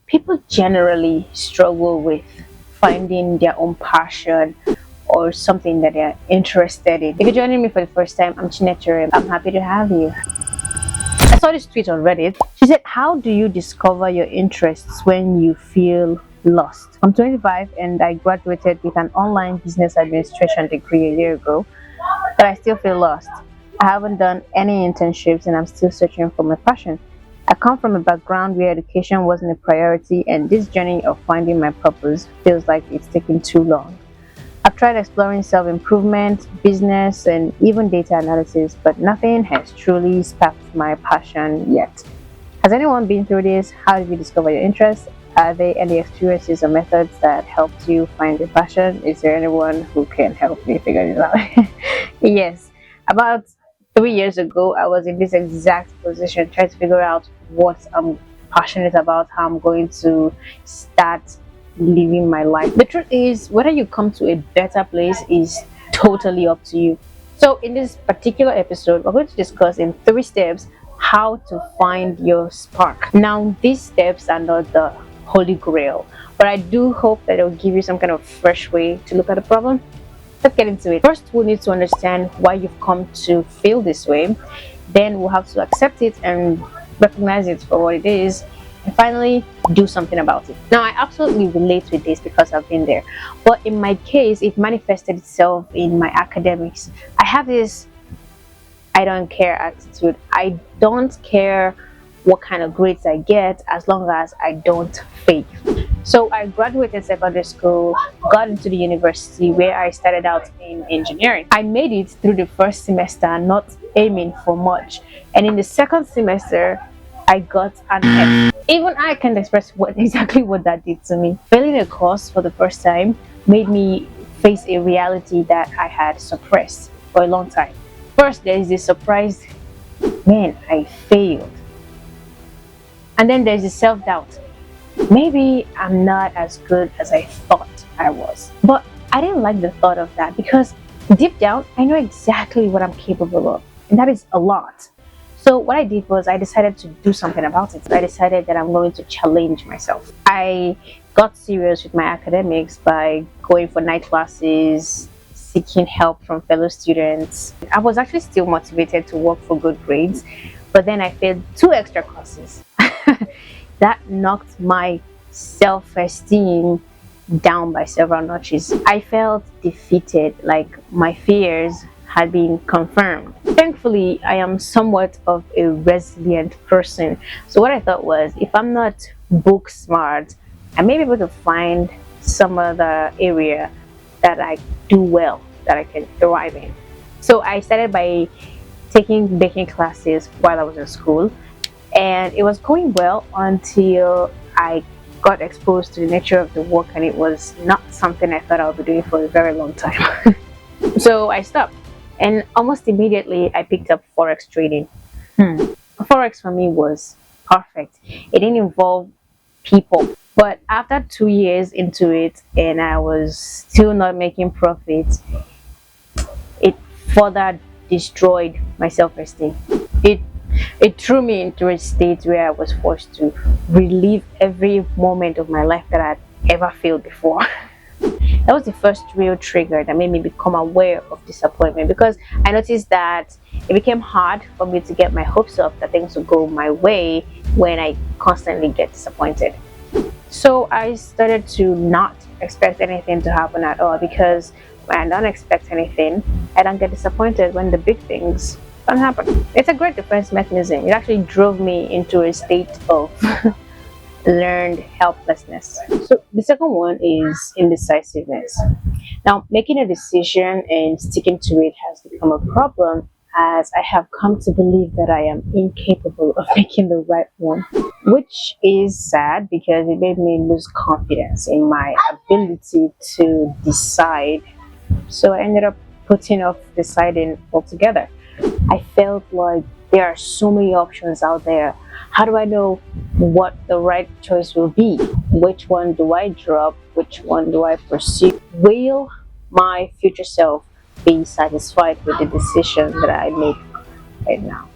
People generally struggle with finding their own passion or something that they're interested in. If you're joining me for the first time, I'm Chinechere. I'm happy to have you. I saw this tweet on Reddit. She said, "How do you discover your interests when you feel lost?" I'm 25 and I graduated with an online business administration degree a year ago, but I still feel lost. I haven't done any internships and I'm still searching for my passion. I come from a background where education wasn't a priority, and this journey of finding my purpose feels like it's taking too long. I've tried exploring self improvement, business, and even data analysis, but nothing has truly sparked my passion yet. Has anyone been through this? How did you discover your interests? Are there any experiences or methods that helped you find your passion? Is there anyone who can help me figure this out? Yes, about 3 years ago, I was in this exact position trying to figure out what I'm passionate about, how I'm going to start living my life. The truth is, whether you come to a better place is totally up to you. So, in this particular episode, we're going to discuss in 3 steps how to find your spark. Now, these steps are not the holy grail, but I do hope that it will give you some kind of fresh way to look at the problem. Let's get into it. First, we'll need to understand why you've come to feel this way. Then, we'll have to accept it and recognize it for what it is. And finally, do something about it. Now, I absolutely relate with this because I've been there. But in my case, it manifested itself in my academics. I have this I don't care attitude. I don't care what kind of grades I get as long as I don't fail. So I graduated secondary school, got into the university where I started out in engineering. I made it through the first semester, not aiming for much. And in the second semester, I got an F. Even I can't express exactly what that did to me. Failing a course for the first time made me face a reality that I had suppressed for a long time. First, there is the surprise, man, I failed. And then there's the self doubt. Maybe I'm not as good as I thought I was. But I didn't like the thought of that because deep down, I know exactly what I'm capable of. And that is a lot. So what I did was I decided to do something about it. I decided that I'm going to challenge myself. I got serious with my academics by going for night classes, seeking help from fellow students. I was actually still motivated to work for good grades, but then I failed 2 extra classes. That knocked my self-esteem down by several notches. I felt defeated, like my fears had been confirmed. Thankfully, I am somewhat of a resilient person. So what I thought was, if I'm not book smart, I may be able to find some other area that I do well, that I can thrive in. So I started by taking baking classes while I was in school, and it was going well until I got exposed to the nature of the work, and it was not something I thought I would be doing for a very long time. So I stopped, and almost immediately I picked up forex trading. Forex for me was perfect. It didn't involve people. But after 2 years into it and I was still not making profits, it further destroyed my self-esteem. It it threw me into a state where I was forced to relive every moment of my life that I'd ever felt before. That was the first real trigger that made me become aware of disappointment, because I noticed that it became hard for me to get my hopes up that things would go my way when I constantly get disappointed. So I started to not expect anything to happen at all, because when I don't expect anything, I don't get disappointed when the big things don't happen. It's a great defense mechanism. It actually drove me into a state of learned helplessness. So the second one is indecisiveness. Now, making a decision and sticking to it has become a problem, as I have come to believe that I am incapable of making the right one, which is sad because it made me lose confidence in my ability to decide. So I ended up putting off deciding altogether. I felt like there are so many options out there. How do I know what the right choice will be? Which one do I drop? Which one do I pursue? Will my future self be satisfied with the decision that I make right now?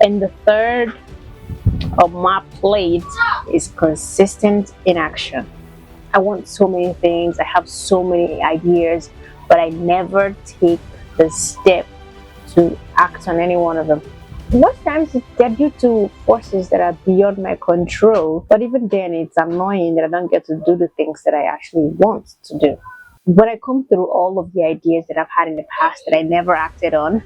And the third on my plate is consistent inaction. I want so many things, I have so many ideas, but I never take the step to act on any one of them. Most times they're due to forces that are beyond my control, but even then it's annoying that I don't get to do the things that I actually want to do. When I come through all of the ideas that I've had in the past that I never acted on,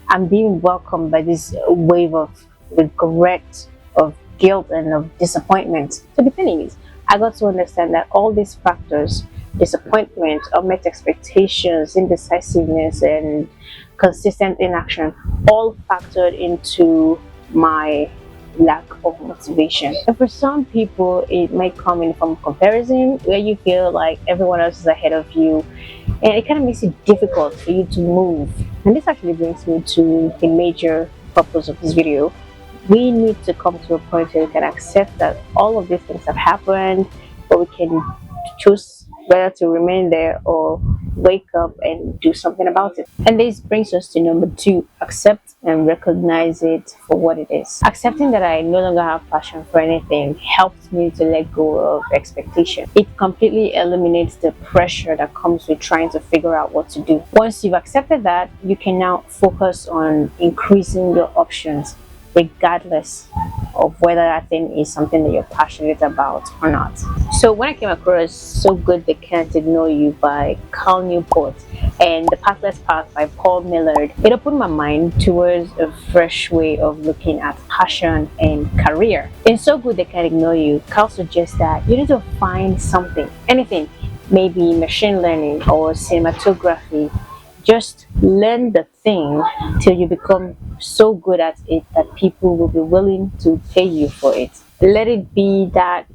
I'm being welcomed by this wave of regret, of guilt, and of disappointment. So the thing is, I got to understand that all these factors, disappointment, unmet expectations, indecisiveness, and consistent inaction, all factored into my lack of motivation. And for some people, it might come in from comparison, where you feel like everyone else is ahead of you, and it kind of makes it difficult for you to move. And this actually brings me to the major purpose of this video. We need to come to a point where we can accept that all of these things have happened, but we can choose whether to remain there or wake up and do something about it. And this brings us to number 2: accept and recognize it for what it is. Accepting that I no longer have passion for anything helps me to let go of expectation. It completely eliminates the pressure that comes with trying to figure out what to do. Once you've accepted that, you can now focus on increasing your options, regardless of whether that thing is something that you're passionate about or not. So when I came across So Good They Can't Ignore You by Cal Newport and The Pathless Path by Paul Millard, it opened my mind towards a fresh way of looking at passion and career. In So Good They Can't Ignore You, Cal suggests that you need to find something, anything, maybe machine learning or cinematography. Just learn the thing till you become so good at it that people will be willing to pay you for it. Let it be that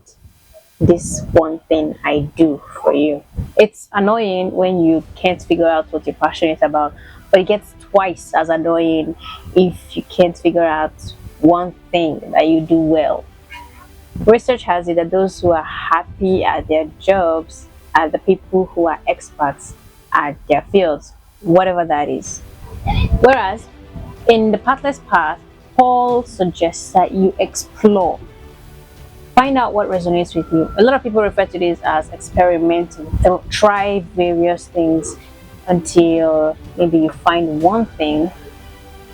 this one thing I do for you. It's annoying when you can't figure out what you're passionate about, but it gets twice as annoying if you can't figure out one thing that you do well. Research has it that those who are happy at their jobs are the people who are experts at their fields, whatever that is. Whereas in The Pathless Path, Paul suggests that you explore. Find out what resonates with you. A lot of people refer to this as experimenting. They'll try various things until maybe you find one thing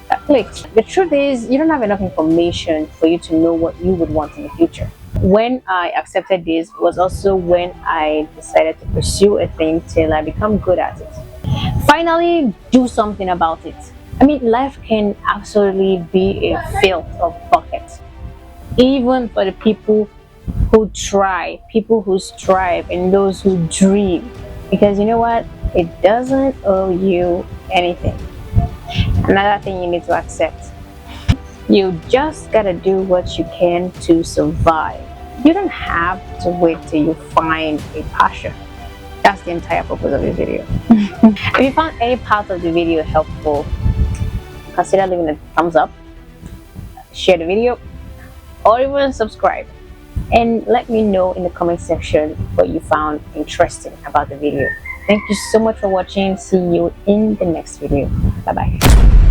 that clicks. The truth is, you don't have enough information for you to know what you would want in the future. When I accepted this was also when I decided to pursue a thing till I become good at it. Finally, do something about it. I mean, life can absolutely be a field of buckets. Even for the people who try, people who strive, and those who dream. Because you know what? It doesn't owe you anything. Another thing you need to accept. You just gotta do what you can to survive. You don't have to wait till you find a passion. That's the entire purpose of this video. If you found any part of the video helpful, consider leaving a thumbs up, share the video, or even subscribe. And let me know in the comment section what you found interesting about the video. Thank you so much for watching. See you in the next video. Bye bye.